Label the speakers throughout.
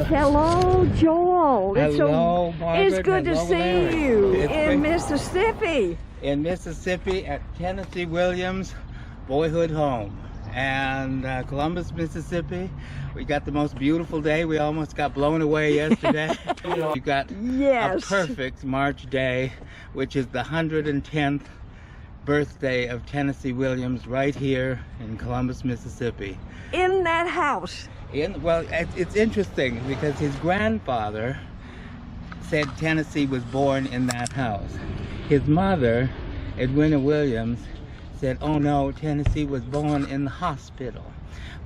Speaker 1: Hello, Joel.
Speaker 2: Hello, Margaret.
Speaker 1: It's good to
Speaker 2: Hello,
Speaker 1: see
Speaker 2: Larry.
Speaker 1: you
Speaker 2: It's
Speaker 1: in
Speaker 2: good-
Speaker 1: Mississippi.
Speaker 2: In Mississippi at Tennessee Williams' boyhood home. And Columbus, Mississippi, we got the most beautiful day. We almost got blown away yesterday. We got
Speaker 1: Yes.
Speaker 2: a perfect March day, which is the 110th birthday of Tennessee Williams right here in Columbus, Mississippi.
Speaker 1: In that house.
Speaker 2: Well, it's interesting because his grandfather said Tennessee was born in that house. His mother, Edwina Williams, said, oh no, Tennessee was born in the hospital.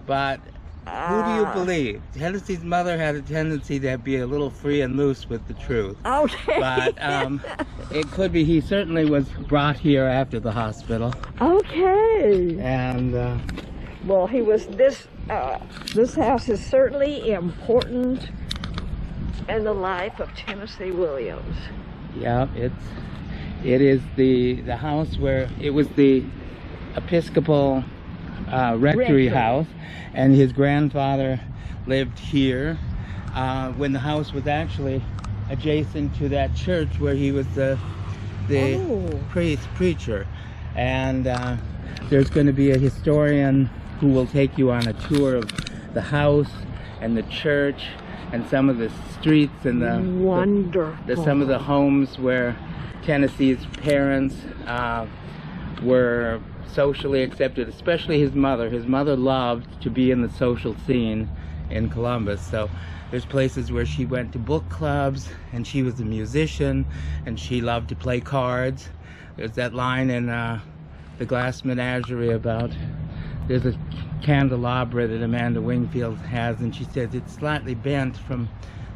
Speaker 2: But who do you believe? Tennessee's mother had a tendency to be a little free and loose with the truth.
Speaker 1: Okay.
Speaker 2: But it could be he certainly was brought here after the hospital.
Speaker 1: Okay.
Speaker 2: And
Speaker 1: Well, he was this house is certainly important in the life of Tennessee Williams.
Speaker 2: yeah, it is the house where it was the Episcopal rectory house, and his grandfather lived here when the house was actually adjacent to that church where he was the preacher. And there's going to be a historian who will take you on a tour of the house and the church and some of the streets and some of the homes where Tennessee's parents were socially accepted, especially his mother. His mother loved to be in the social scene in Columbus. So there's places where she went to book clubs, and she was a musician, and she loved to play cards. There's that line in The Glass Menagerie about there's a candelabra that Amanda Wingfield has, and she says it's slightly bent from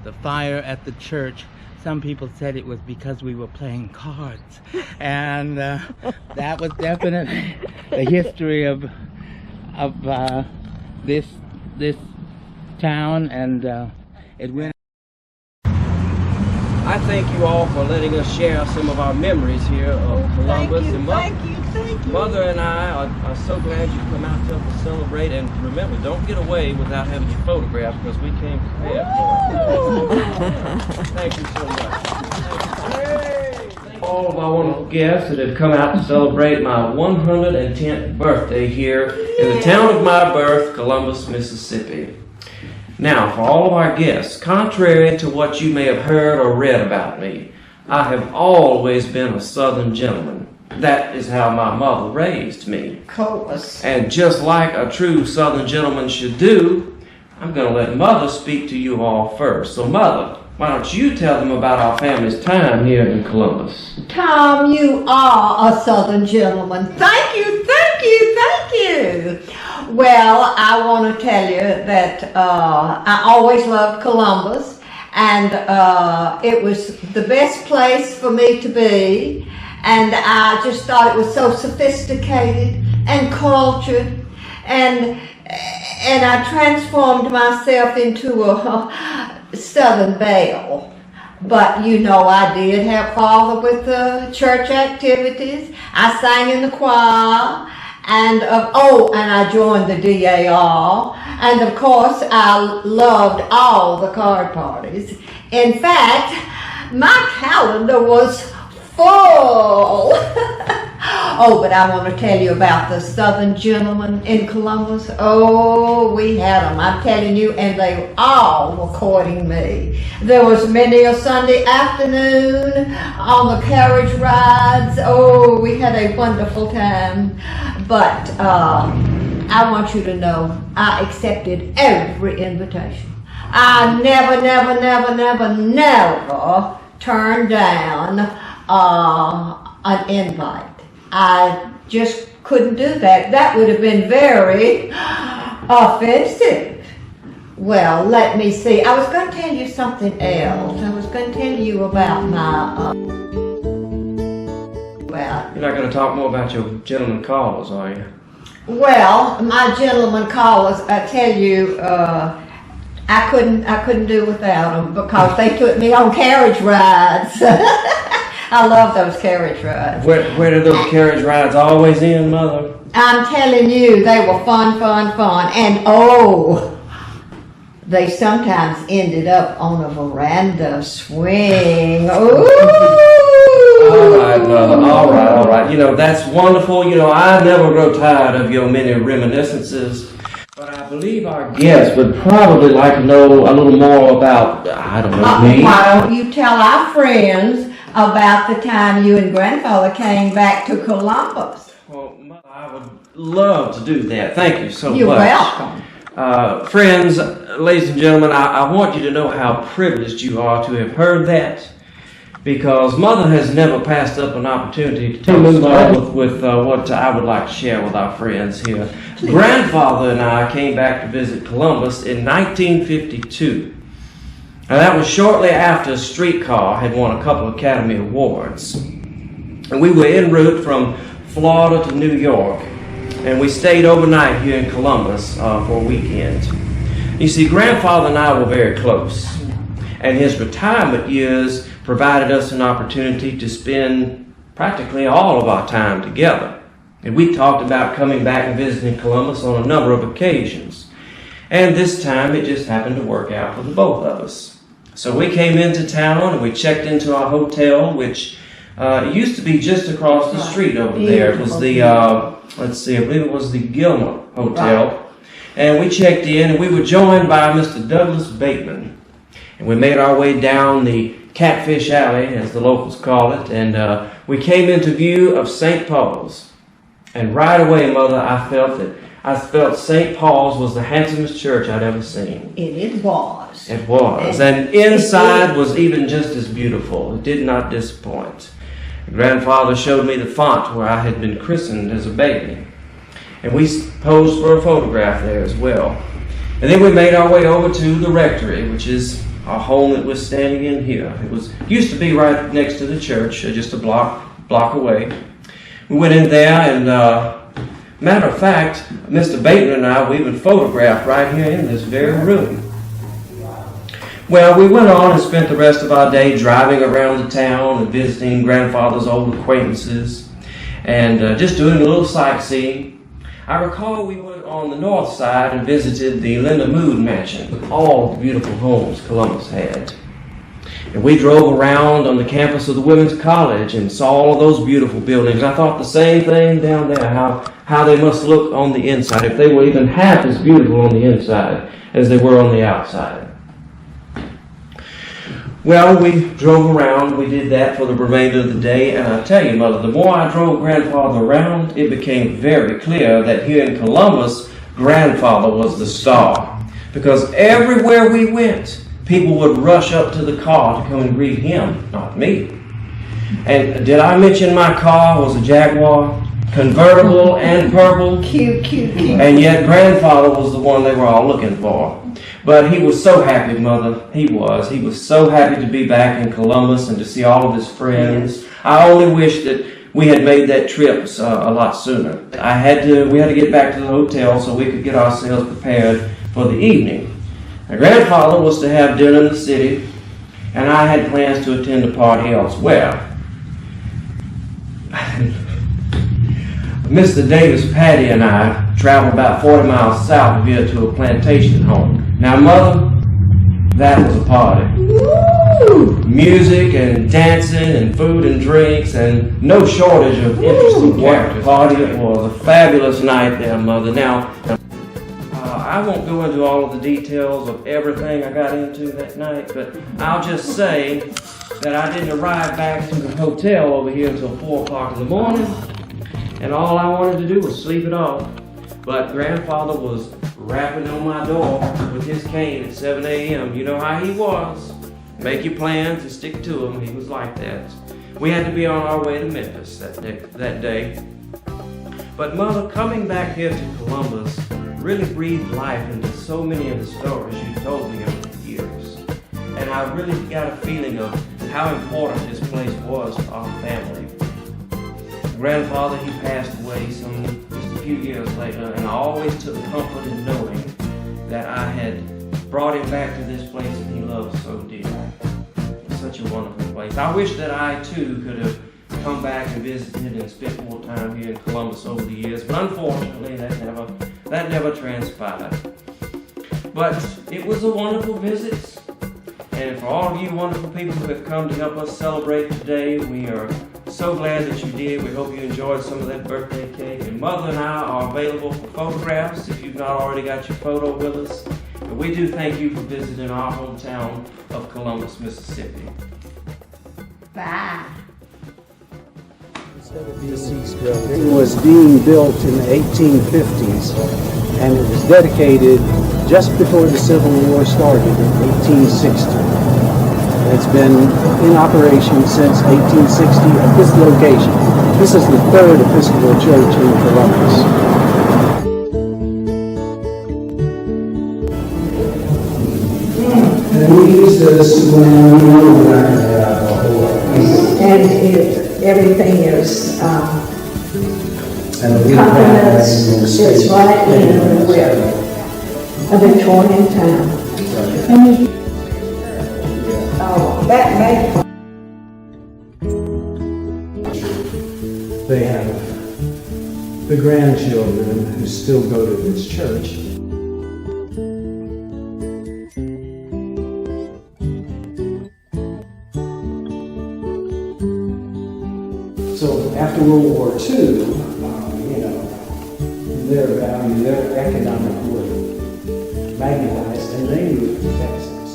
Speaker 2: the fire at the church. Some people said it was because we were playing cards. And that was definitely the history of this town, and it went.
Speaker 3: I thank you all for letting us share some of our memories here of Columbus.
Speaker 1: Thank you.
Speaker 3: Mother and I are so glad you come out to us to celebrate. And remember, don't get away without having your photograph, because we came prepared for it. Thank you so much. All of our wonderful guests that have come out to celebrate my 110th birthday here in the town of my birth, Columbus, Mississippi. Now, for all of our guests, contrary to what you may have heard or read about me, I have always been a Southern gentleman. That is how my mother raised me.
Speaker 1: Of course.
Speaker 3: And just like a true Southern gentleman should do, I'm going to let Mother speak to you all first. So, Mother, why don't you tell them about our family's time here in Columbus?
Speaker 4: Tom, you are a Southern gentleman. Thank you. Well, I want to tell you that I always loved Columbus, and it was the best place for me to be, and I just thought it was so sophisticated and cultured, and I transformed myself into a Southern belle. But you know, I did have father with the church activities. I sang in the choir, and I joined the DAR, and of course I loved all the card parties. In fact, my calendar was full. Oh, but I want to tell you about the Southern gentlemen in Columbus. Oh, we had them, I'm telling you, and they all were courting me. There was many a Sunday afternoon on the carriage rides. Oh, we had a wonderful time. But I want you to know, I accepted every invitation. I never turned down an invite. I just couldn't do that. That would have been very offensive. Well, let me see. I was going to tell you something else. I was going to tell you about my...
Speaker 3: You're not going to talk more about your gentleman callers, are you?
Speaker 4: Well, my gentleman callers, I tell you, I couldn't do without them, because they took me on carriage rides. I love those carriage rides.
Speaker 3: Where do those carriage rides always end, Mother?
Speaker 4: I'm telling you, they were fun. And they sometimes ended up on a veranda swing. Ooh!
Speaker 3: All right, Mother. All right, all right. You know, that's wonderful. You know, I never grow tired of your many reminiscences. But I believe our guests would probably like to know a little more about, I don't know, me.
Speaker 4: Why don't you tell our friends about the time you and Grandfather came back to Columbus?
Speaker 3: Well, Mother, I would love to do that. Thank you so
Speaker 4: You're
Speaker 3: much.
Speaker 4: welcome.
Speaker 3: Friends, ladies and gentlemen, I want you to know how privileged you are to have heard that, because Mother has never passed up an opportunity to move on with what I would like to share with our friends here.
Speaker 4: Please.
Speaker 3: Grandfather and I came back to visit Columbus in 1952. Now, that was shortly after Streetcar had won a couple of Academy Awards. And we were en route from Florida to New York, and we stayed overnight here in Columbus for a weekend. You see, Grandfather and I were very close, and his retirement years provided us an opportunity to spend practically all of our time together. And we talked about coming back and visiting Columbus on a number of occasions. And this time it just happened to work out for the both of us. So we came into town and we checked into our hotel, which used to be just across the street over there. It was the, let's see, I believe it was the Gilmer Hotel. And we checked in and we were joined by Mr. Douglas Bateman. And we made our way down the Catfish Alley, as the locals call it, and we came into view of St. Paul's. And right away, Mother, I felt St. Paul's was the handsomest church I'd ever seen.
Speaker 4: It was.
Speaker 3: It was. And inside was even just as beautiful. It did not disappoint. Grandfather showed me the font where I had been christened as a baby. And we posed for a photograph there as well. And then we made our way over to the rectory, which is our home that we're standing in here. It used to be right next to the church, just a block away. We went in there, and matter of fact, Mr. Bateman and I, we even photographed right here in this very room. Well, we went on and spent the rest of our day driving around the town and visiting Grandfather's old acquaintances and just doing a little sightseeing. I recall we went on the north side and visited the Linda Mood Mansion with all the beautiful homes Columbus had. And we drove around on the campus of the Women's College and saw all of those beautiful buildings. I thought the same thing down there, how they must look on the inside, if they were even half as beautiful on the inside as they were on the outside. Well, we drove around. We did that for the remainder of the day. And I tell you, Mother, the more I drove Grandfather around, it became very clear that here in Columbus, Grandfather was the star. Because everywhere we went, people would rush up to the car to come and greet him, not me. And did I mention my car was a Jaguar? Convertible and purple.
Speaker 4: Cute.
Speaker 3: And yet Grandfather was the one they were all looking for. But he was so happy, Mother. He was so happy to be back in Columbus and to see all of his friends. Yes. I only wish that we had made that trip a lot sooner. We had to get back to the hotel so we could get ourselves prepared for the evening. My grandfather was to have dinner in the city, and I had plans to attend a party elsewhere. Mr. Davis Patty and I traveled about 40 miles south of here to a plantation home. Now, Mother, that was a party. Woo! Music and dancing and food and drinks and no shortage of interesting characters. Party, it was a fabulous night there, Mother. Now, I won't go into all of the details of everything I got into that night, but I'll just say that I didn't arrive back to the hotel over here until 4 o'clock in the morning, and all I wanted to do was sleep it off. But Grandfather was rapping on my door with his cane at 7 a.m. You know how he was. Make your plans and stick to them. He was like that. We had to be on our way to Memphis that day. But Mother, coming back here to Columbus really breathed life into so many of the stories you told me over the years. And I really got a feeling of how important this place was to our family. Grandfather, he passed away just a few years later, and I always took comfort in knowing that I had brought him back to this place that he loved so dearly. It's such a wonderful place. I wish that I too could have come back and visited and spent more time here in Columbus over the years, but unfortunately that never transpired. But it was a wonderful visit. And for all of you wonderful people who have come to help us celebrate today, we are so glad that you did. We hope you enjoyed some of that birthday cake. And Mother and I are available for photographs if you've not already got your photo with us. But we do thank you for visiting our hometown of Columbus, Mississippi.
Speaker 4: Bye.
Speaker 5: It was being built in the 1850s, and it was dedicated just before the Civil War started in 1860. It's been in operation since 1860 at this location. This is the third Episcopal church in Columbus. And we use this when we know we're not going to have a whole lot of people.
Speaker 6: And everything is
Speaker 5: And we
Speaker 6: compliments, it's right in with a Victorian town. Oh, that makes
Speaker 5: They have the grandchildren who still go to this church. So after World War II, their value, their economic worth magnetized, and they moved to Texas.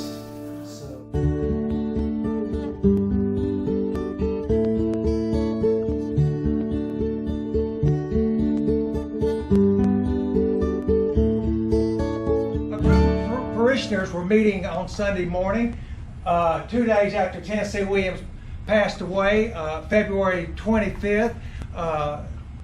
Speaker 7: A group of parishioners were meeting on Sunday morning, 2 days after Tennessee Williams passed away, February 25th,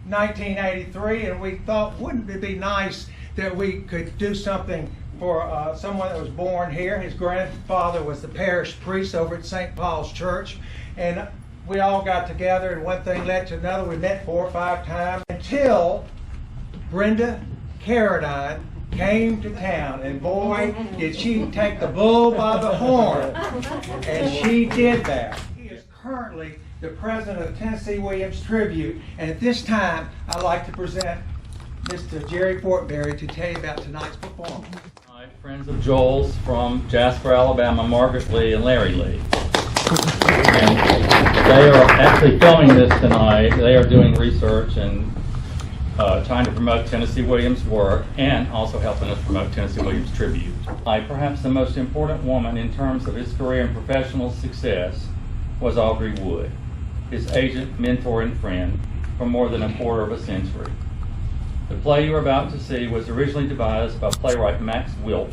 Speaker 7: 1983, and we thought, wouldn't it be nice that we could do something for someone that was born here. His grandfather was the parish priest over at St. Paul's Church, and we all got together, and one thing led to another. We met 4 or 5 times until Brenda Carradine came to town, and boy, did she take the bull by the horn, and she did that. He is currently the president of Tennessee Williams Tribute, and at this time, I'd like to present Mr. Jerry Fortberry to tell you about tonight's performance.
Speaker 8: Hi, friends of Joel's from Jasper, Alabama, Margaret Lee and Larry Lee. And they are actually filming this tonight. They are doing research and trying to promote Tennessee Williams' work and also helping us promote Tennessee Williams Tribute. Perhaps the most important woman in terms of his career and professional success was Aubrey Wood, his agent, mentor, and friend for more than a quarter of a century. The play you're about to see was originally devised by playwright Max Wilt,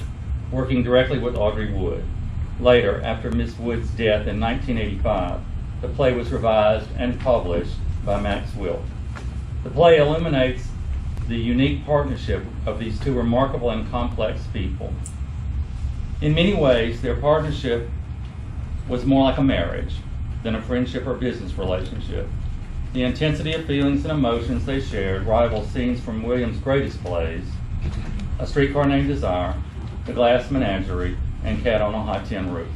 Speaker 8: working directly with Audrey Wood. Later, after Miss Wood's death in 1985, the play was revised and published by Max Wilt. The play illuminates the unique partnership of these two remarkable and complex people. In many ways, their partnership was more like a marriage than a friendship or business relationship. The intensity of feelings and emotions they shared rivaled scenes from Williams' greatest plays, A Streetcar Named Desire, The Glass Menagerie, and Cat on a High Tin Roof.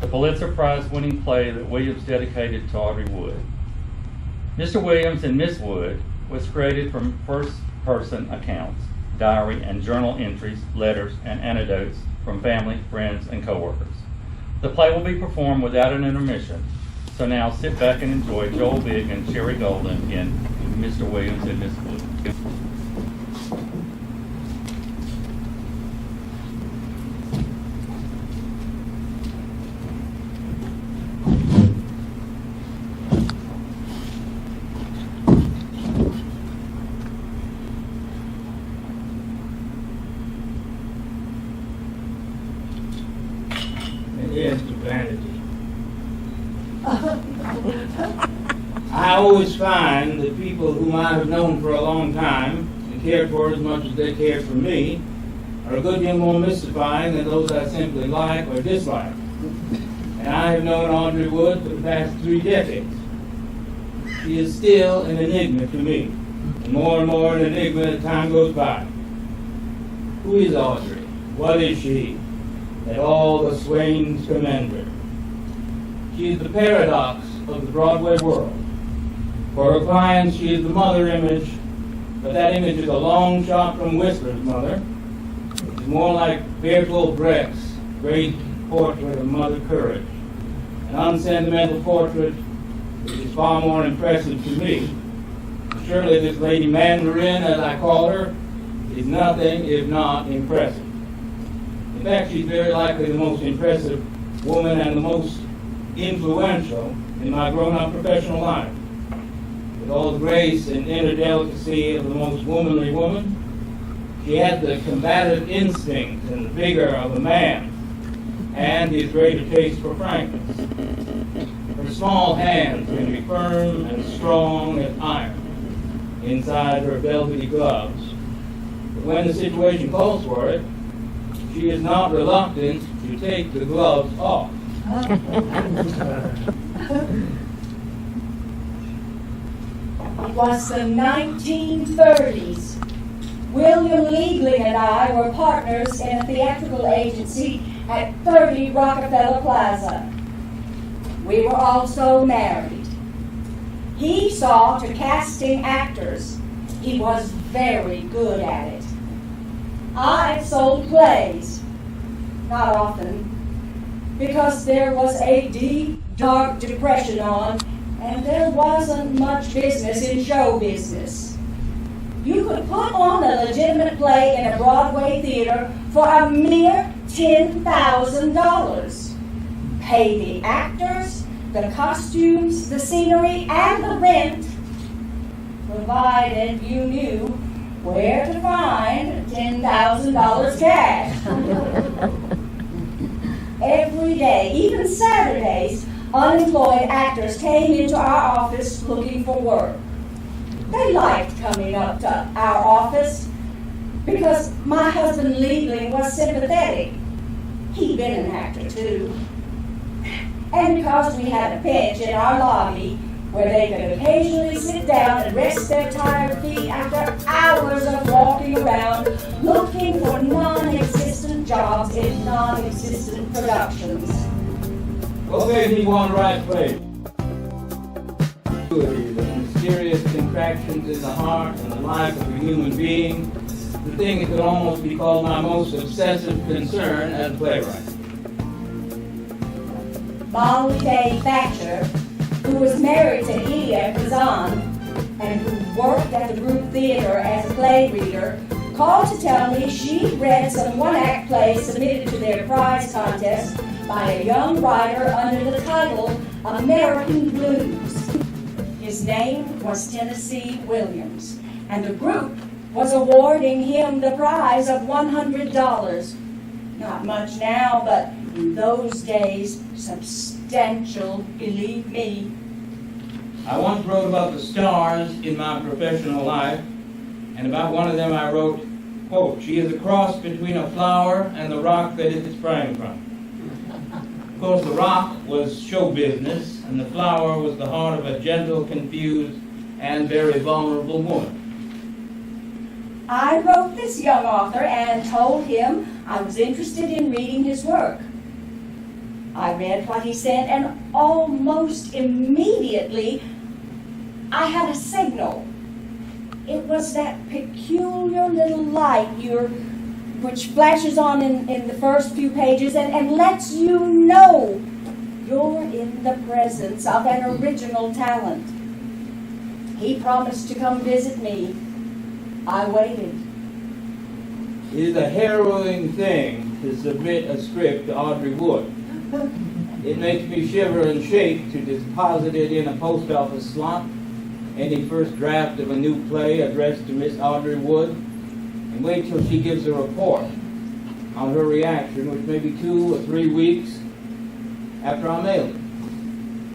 Speaker 8: The Pulitzer Prize-winning play that Williams dedicated to Audrey Wood. Mr. Williams and Miss Wood was created from first-person accounts, diary and journal entries, letters, and anecdotes from family, friends, and co-workers. The play will be performed without an intermission, so now sit back and enjoy Joel Bigg and Sherry Golden in Mr. Williams and Miss Wood.
Speaker 2: Yes, to vanity. I always find that people whom I have known for a long time and cared for as much as they cared for me are a good deal more mystifying than those I simply like or dislike. And I have known Audrey Wood for the past 3 decades. She is still an enigma to me, and more an enigma as time goes by. Who is Audrey? What is she? That all the swains commend her. She is the paradox of the Broadway world. For her clients, she is the mother image, but that image is a long shot from Whistler's mother. is more like Bertolt Brecht's great portrait of Mother Courage, an unsentimental portrait which is far more impressive to me. Surely this Lady Mandarin, as I call her, is nothing if not impressive. In fact, she's very likely the most impressive woman and the most influential in my grown-up professional life. With all the grace and inner delicacy of the most womanly woman, she had the combative instinct and the vigor of a man, and his greater taste for frankness. Her small hands can be firm and strong as iron inside her velvety gloves. But when the situation calls for it, she is not reluctant to take the gloves off.
Speaker 9: It was the 1930s. William Liebling and I were partners in a theatrical agency at 30 Rockefeller Plaza. We were also married. He saw to casting actors. He was very good at it. I sold plays, not often, because there was a deep, dark depression on, and there wasn't much business in show business. You could put on a legitimate play in a Broadway theater for a mere $10,000. Pay the actors, the costumes, the scenery, and the rent, provided you knew where to find $10,000 cash. Every day, even Saturdays, unemployed actors came into our office looking for work. They liked coming up to our office because my husband Liebling was sympathetic. He'd been an actor too. And because we had a bench in our lobby where they could occasionally sit down and rest their tired feet after hours of walking around looking for non-existent jobs in non-existent productions.
Speaker 2: What made me want to write plays? The mysterious contractions in the heart and the life of a human being, the thing that could almost be called my most obsessive concern as a playwright.
Speaker 9: Molly Day Thatcher, who was married to Elia Kazan and who worked at the group theater as a play reader, called to tell me she'd read some one-act plays submitted to their prize contest by a young writer under the title American Blues. His name was Tennessee Williams, and the group was awarding him the prize of $100. Not much now, but in those days, substantial, believe me.
Speaker 2: I once wrote about the stars in my professional life, and about one of them I wrote, quote, "She is a cross between a flower and the rock that it sprang from." Of course, the rock was show business, and the flower was the heart of a gentle, confused, and very vulnerable woman.
Speaker 9: I wrote this young author and told him I was interested in reading his work. I read what he said, and almost immediately I had a signal. It was that peculiar little light which flashes on in the first few pages and lets you know you're in the presence of an original talent. He promised to come visit me. I waited.
Speaker 2: It is a harrowing thing to submit a script to Audrey Wood. It makes me shiver and shake to deposit it in a post office slot, any first draft of a new play addressed to Miss Audrey Wood, and wait till she gives a report on her reaction, which may be 2 or 3 weeks after I mail it.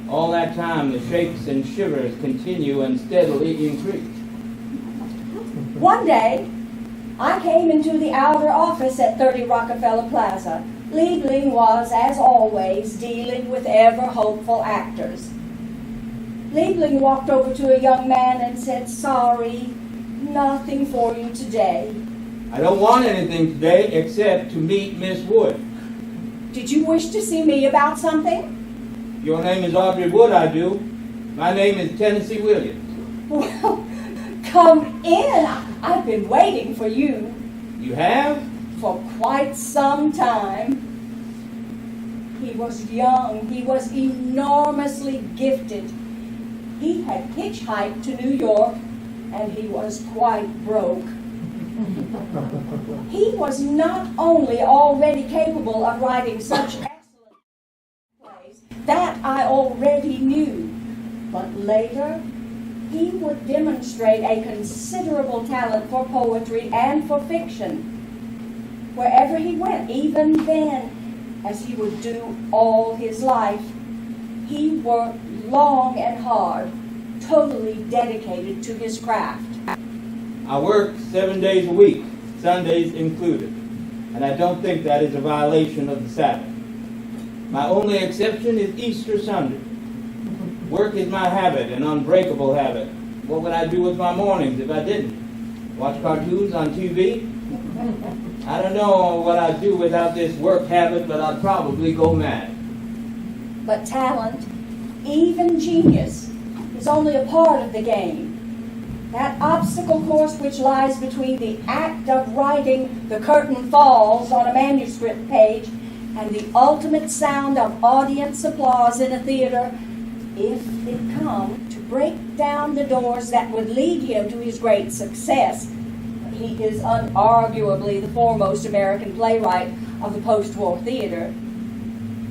Speaker 2: All that time, the shakes and shivers continue and steadily increase.
Speaker 9: One day, I came into the outer office at 30 Rockefeller Plaza. Liebling was, as always, dealing with ever-hopeful actors. Liebling walked over to a young man and said, "Sorry, nothing for you today."
Speaker 2: I don't want anything today except to meet Miss Wood.
Speaker 9: Did you wish to see me about something?
Speaker 2: Your name is Audrey Wood, I do. My name is Tennessee Williams.
Speaker 9: Well, come in. I've been waiting for you.
Speaker 2: You have?
Speaker 9: for quite some time. He was young. He was enormously gifted. He had hitchhiked to New York, and he was quite broke. He was not only already capable of writing such excellent plays, that I already knew, but later he would demonstrate a considerable talent for poetry and for fiction. Wherever he went, even then, as he would do all his life, he worked long and hard, totally dedicated to his craft.
Speaker 2: I work 7 days a week, Sundays included, and I don't think that is a violation of the Sabbath. My only exception is Easter Sunday. Work is my habit, an unbreakable habit. What would I do with my mornings if I didn't? Watch cartoons on TV? I don't know what I'd do without this work habit, but I'd probably go mad.
Speaker 9: But talent, even genius, is only a part of the game. That obstacle course which lies between the act of writing the curtain falls on a manuscript page and the ultimate sound of audience applause in a theater, if it come to break down the doors that would lead him to his great success. He is unarguably the foremost American playwright of the post-war theater.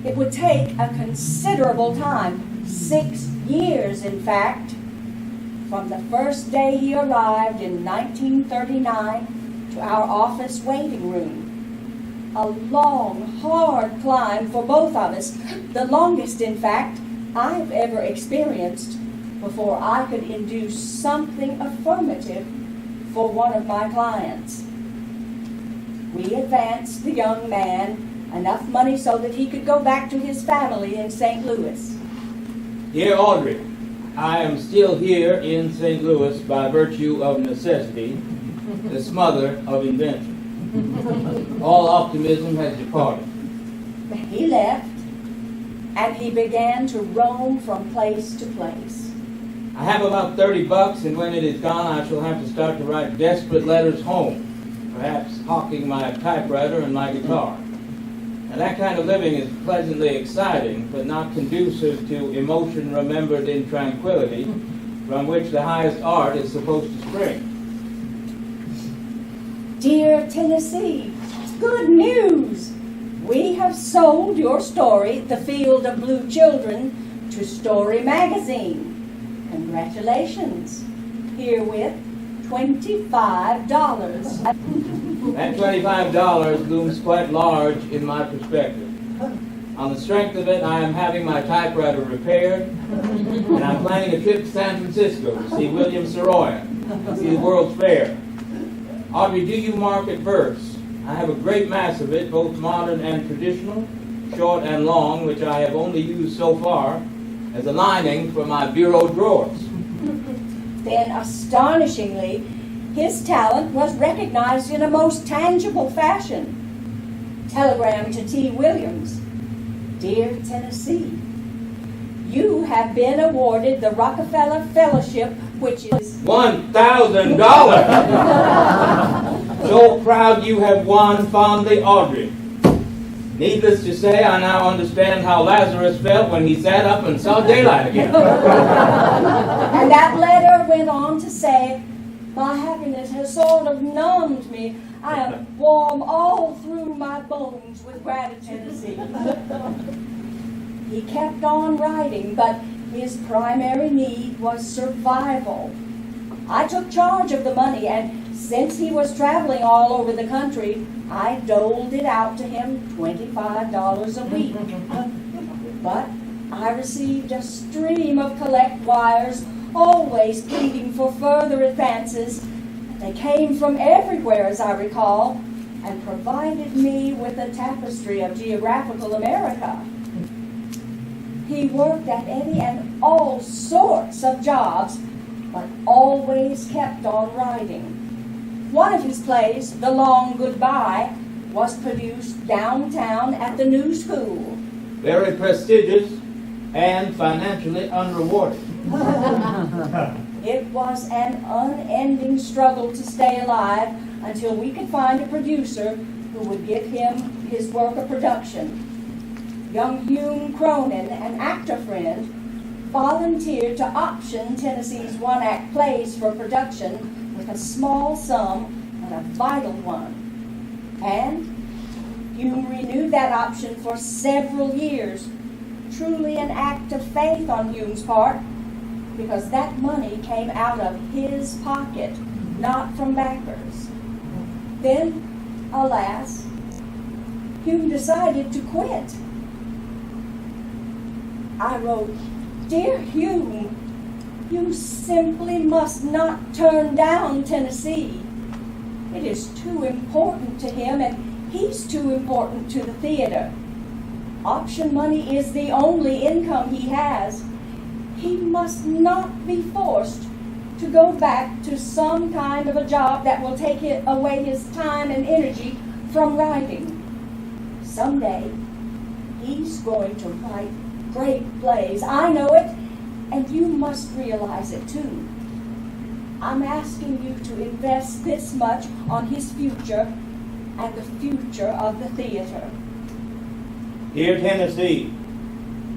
Speaker 9: It would take a considerable time, 6 years in fact, from the first day he arrived in 1939 to our office waiting room. A long, hard climb for both of us, the longest, in fact, I've ever experienced before I could induce something affirmative for one of my clients. We advanced the young man enough money so that he could go back to his family in St. Louis.
Speaker 2: Dear Audrey, I am still here in St. Louis by virtue of necessity, the smother of invention. All optimism has departed.
Speaker 9: He left, and he began to roam from place to place.
Speaker 2: I have about $30, and when it is gone, I shall have to start to write desperate letters home, perhaps hawking my typewriter and my guitar. And that kind of living is pleasantly exciting, but not conducive to emotion remembered in tranquility, from which the highest art is supposed to spring.
Speaker 9: Dear Tennessee, good news! We have sold your story, The Field of Blue Children, to Story Magazine. Congratulations. Herewith, $25.
Speaker 2: That $25 looms quite large in my perspective. On the strength of it, I am having my typewriter repaired, and I'm planning a trip to San Francisco to see William Saroyan, see the World's Fair. Audrey, do you market verse? I have a great mass of it, both modern and traditional, short and long, which I have only used so far as a lining for my bureau drawers.
Speaker 9: Then, astonishingly, his talent was recognized in a most tangible fashion. Telegram to T. Williams. Dear Tennessee, you have been awarded the Rockefeller Fellowship, which is
Speaker 2: $1,000! So proud you have won, fondly Audrey. Needless to say, I now understand how Lazarus felt when he sat up and saw daylight again.
Speaker 9: And that letter went on to say, my happiness has sort of numbed me. I am warm all through my bones with gratitude. He kept on writing, but his primary need was survival. I took charge of the money, and since he was traveling all over the country, I doled it out to him $25 a week. But I received a stream of collect wires, always pleading for further advances. They came from everywhere, as I recall, and provided me with a tapestry of geographical America. He worked at any and all sorts of jobs, but always kept on writing. One of his plays, The Long Goodbye, was produced downtown at the New School.
Speaker 2: Very prestigious and financially unrewarded.
Speaker 9: It was an unending struggle to stay alive until we could find a producer who would give him his work of production. Young Hume Cronin, an actor friend, volunteered to option Tennessee's one-act plays for production with a small sum and a vital one. And Hume renewed that option for several years, truly an act of faith on Hume's part, because that money came out of his pocket, not from backers. Then, alas, Hume decided to quit. I wrote, "Dear Hume, you simply must not turn down Tennessee. It is too important to him, and he's too important to the theater. Option money is the only income he has. He must not be forced to go back to some kind of a job that will take away his time and energy from writing. Someday, he's going to write great plays. I know it, and you must realize it too. I'm asking you to invest this much on his future and the future of the theater."
Speaker 2: Dear Tennessee,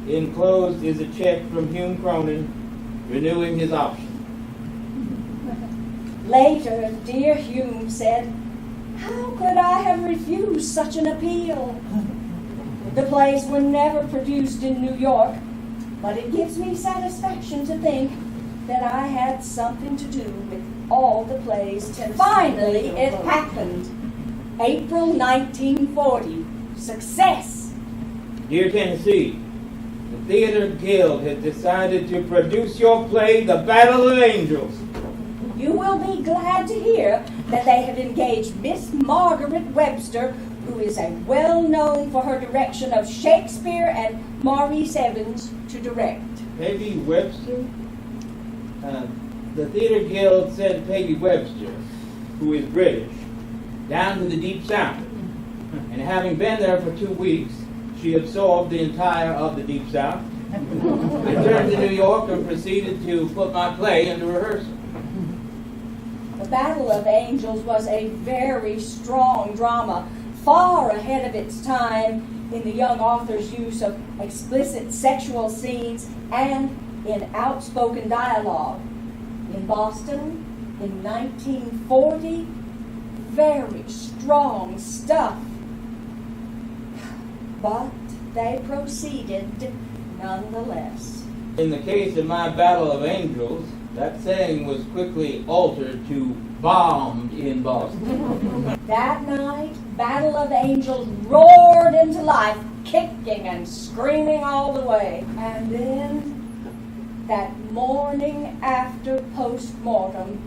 Speaker 2: enclosed is a check from Hume Cronin renewing his option.
Speaker 9: Later, dear Hume said, "How could I have refused such an appeal? The plays were never produced in New York, but it gives me satisfaction to think that I had something to do with all the plays." Finally, it happened. April 1940. Success!
Speaker 2: Dear Tennessee, the Theater Guild has decided to produce your play, The Battle of Angels.
Speaker 9: You will be glad to hear that they have engaged Miss Margaret Webster, who is well-known for her direction of Shakespeare, and Maurice Evans to direct.
Speaker 2: Peggy Webster? The Theater Guild sent Peggy Webster, who is British, down to the Deep South. And having been there for 2 weeks, she absorbed the entire of the Deep South, returned to New York, and proceeded to put my play into rehearsal.
Speaker 9: The Battle of Angels was a very strong drama, far ahead of its time in the young author's use of explicit sexual scenes and in outspoken dialogue. In Boston, in 1940, very strong stuff. But they proceeded nonetheless.
Speaker 2: In the case of my Battle of Angels, that saying was quickly altered to bombed in Boston.
Speaker 9: That night, Battle of Angels roared into life, kicking and screaming all the way. And then, that morning after post-mortem,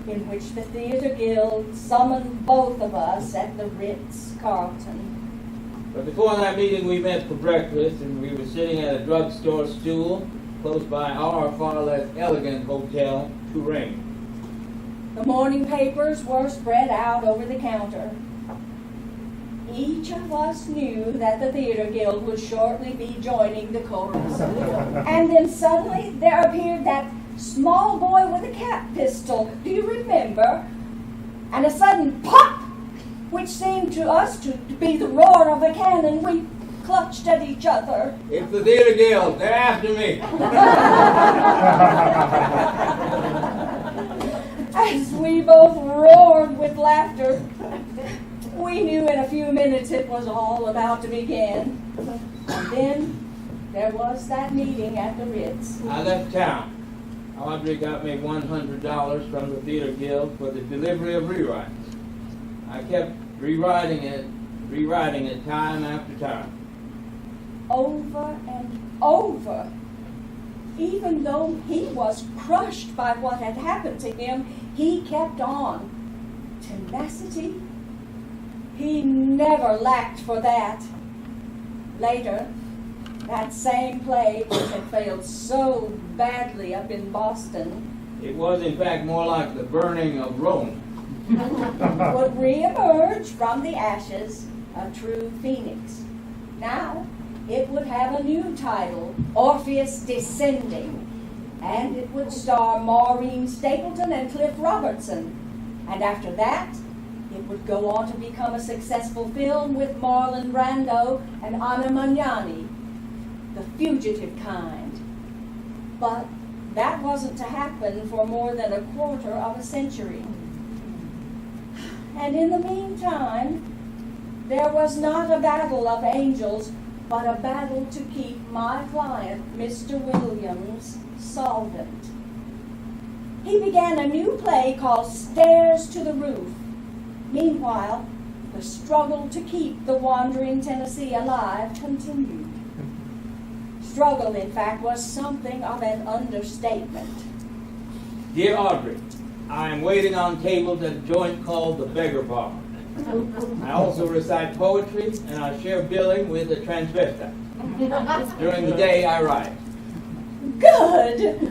Speaker 9: in which the Theater Guild summoned both of us at the Ritz-Carlton.
Speaker 2: But before that meeting, we met for breakfast, and we were sitting at a drugstore stool close by our far less elegant hotel, Touraine.
Speaker 9: The morning papers were spread out over the counter. Each of us knew that the Theater Guild would shortly be joining the chorus. And then suddenly there appeared that small boy with a cap pistol. Do you remember? And a sudden pop, which seemed to us to be the roar of a cannon. We clutched at each other.
Speaker 2: It's the Theater Guild. They're after me.
Speaker 9: As we both roared with laughter, we knew in a few minutes it was all about to begin. And then there was that meeting at the Ritz.
Speaker 2: I left town. Audrey got me $100 from the Theater Guild for the delivery of rewrites. I kept rewriting it time after time.
Speaker 9: Over and over. Even though he was crushed by what had happened to him, he kept on. Tenacity? He never lacked for that. Later, that same play which had failed so badly up in Boston
Speaker 2: It was, in fact, more like the burning of Rome.
Speaker 9: would reemerge from the ashes, a true phoenix. Now, it would have a new title, Orpheus Descending, and it would star Maureen Stapleton and Cliff Robertson. And after that, It would go on to become a successful film with Marlon Brando and Anna Magnani, The Fugitive Kind. But that wasn't to happen for more than a quarter of a century. And in the meantime, there was not a battle of angels, but a battle to keep my client, Mr. Williams, solvent. He began a new play called Stairs to the Roof. Meanwhile, the struggle to keep the wandering Tennessee alive continued. Struggle, in fact, was something of an understatement.
Speaker 2: Dear Audrey, I am waiting on tables at a joint called the Beggar Bar. I also recite poetry, and I share billing with a transvestite. During the day, I write.
Speaker 9: Good!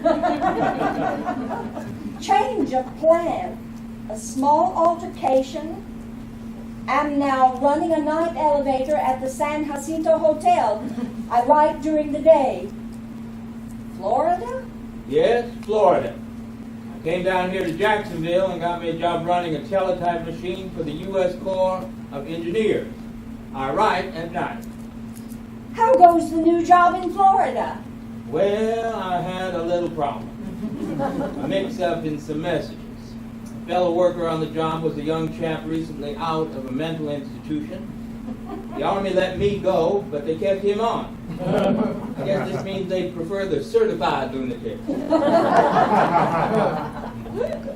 Speaker 9: Change of plan. A small altercation. Am now running a night elevator at the San Jacinto Hotel. I write during the day. Florida?
Speaker 2: Yes, Florida. I came down here to Jacksonville and got me a job running a teletype machine for the U.S. Corps of Engineers. I write at night.
Speaker 9: How goes the new job in Florida?
Speaker 2: Well, I had a little problem. A mix-up in some messages. A fellow worker on the job was a young chap recently out of a mental institution. The Army let me go, but they kept him on. I guess this means they prefer the certified lunatic.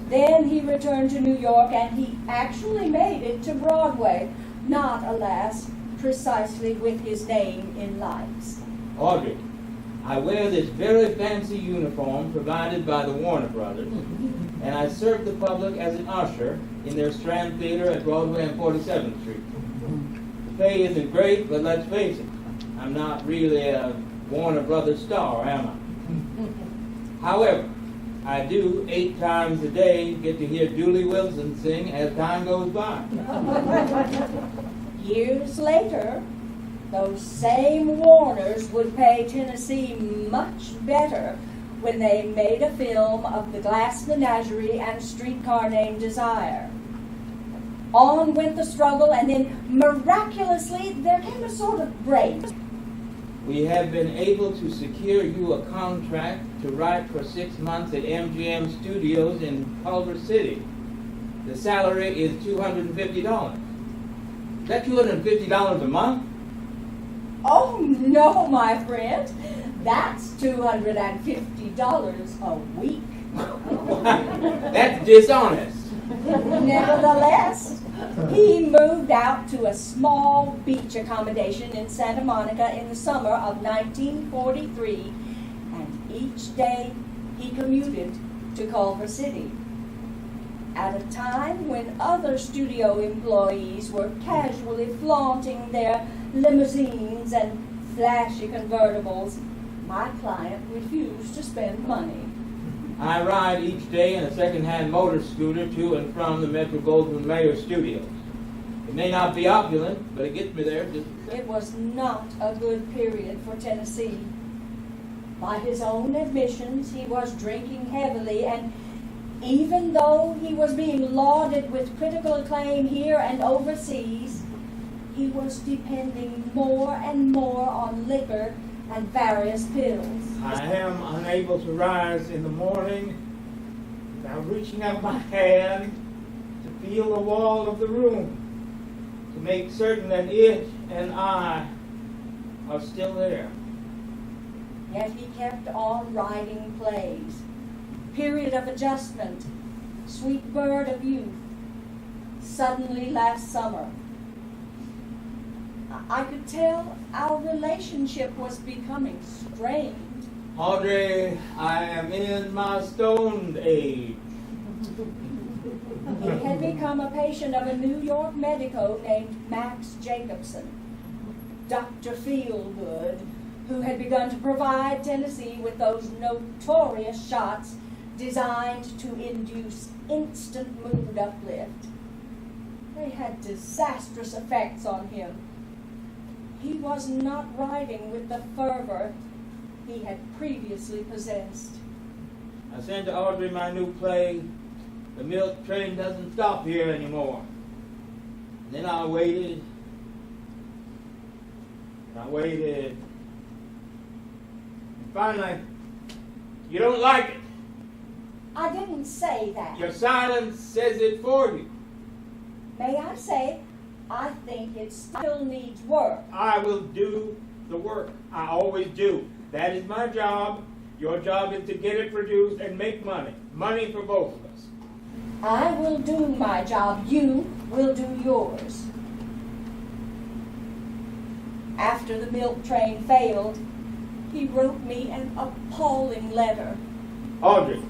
Speaker 9: Then he returned to New York, and he actually made it to Broadway. Not, alas, precisely with his name in lights.
Speaker 2: Audrey, I wear this very fancy uniform provided by the Warner Brothers, and I serve the public as an usher in their Strand Theater at Broadway and 47th Street. The pay isn't great, but let's face it, I'm not really a Warner Brothers star, am I? However, I do 8 times a day get to hear Dooley Wilson sing as time goes by.
Speaker 9: Years later, those same Warners would pay Tennessee much better when they made a film of the Glass Menagerie and Streetcar Named Desire. On went the struggle, and then miraculously there came a sort of break.
Speaker 2: We have been able to secure you a contract to write for 6 months at MGM Studios in Culver City. The salary is $250. Is that $250 a month?
Speaker 9: Oh, no, my friend. That's $250 a week.
Speaker 2: That's dishonest.
Speaker 9: Nevertheless, he moved out to a small beach accommodation in Santa Monica in the summer of 1943, and each day he commuted to Culver City. At a time when other studio employees were casually flaunting their limousines and flashy convertibles, my client refused to spend money.
Speaker 2: I ride each day in a second-hand motor scooter to and from the Metro-Goldwyn-Mayer studios. It may not be opulent, but it gets me there.
Speaker 9: It was not a good period for Tennessee. By his own admissions, he was drinking heavily, and even though he was being lauded with critical acclaim here and overseas, he was depending more and more on liquor and various pills.
Speaker 2: I am unable to rise in the morning without reaching out my hand to feel the wall of the room, to make certain that it and I are still there.
Speaker 9: Yet he kept on writing plays. Period of Adjustment, Sweet Bird of Youth, Suddenly Last Summer. I could tell our relationship was becoming strained.
Speaker 2: Audrey, I am in my stoned age.
Speaker 9: He had become a patient of a New York medico named Max Jacobson, Dr. Feelgood, who had begun to provide Tennessee with those notorious shots designed to induce instant mood uplift. They had disastrous effects on him. He was not writing with the fervor he had previously possessed.
Speaker 2: I sent to Audrey my new play, The Milk Train Doesn't Stop Here Anymore. Then I waited. And I waited. And finally, you don't like it.
Speaker 9: I didn't say that.
Speaker 2: Your silence says it for you.
Speaker 9: May I say, I think it still needs work.
Speaker 2: I will do the work. I always do. That is my job. Your job is to get it produced and make money. Money for both of us.
Speaker 9: I will do my job. You will do yours. After the milk train failed, he wrote me an appalling letter.
Speaker 2: Audrey,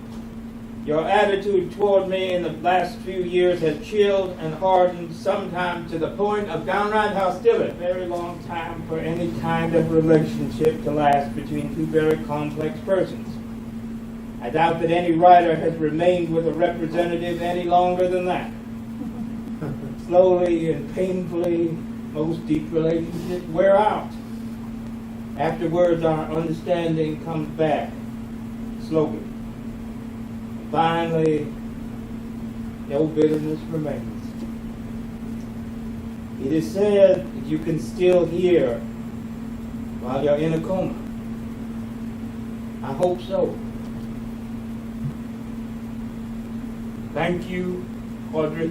Speaker 2: your attitude toward me in the last few years has chilled and hardened, sometimes to the point of downright hostility. A very long time for any kind of relationship to last between two very complex persons. I doubt that any writer has remained with a representative any longer than that. Slowly and painfully, most deep relationships wear out. Afterwards, our understanding comes back, slowly. Finally, no bitterness remains. It is said that you can still hear while you're in a coma. I hope so. Thank you, Audrey.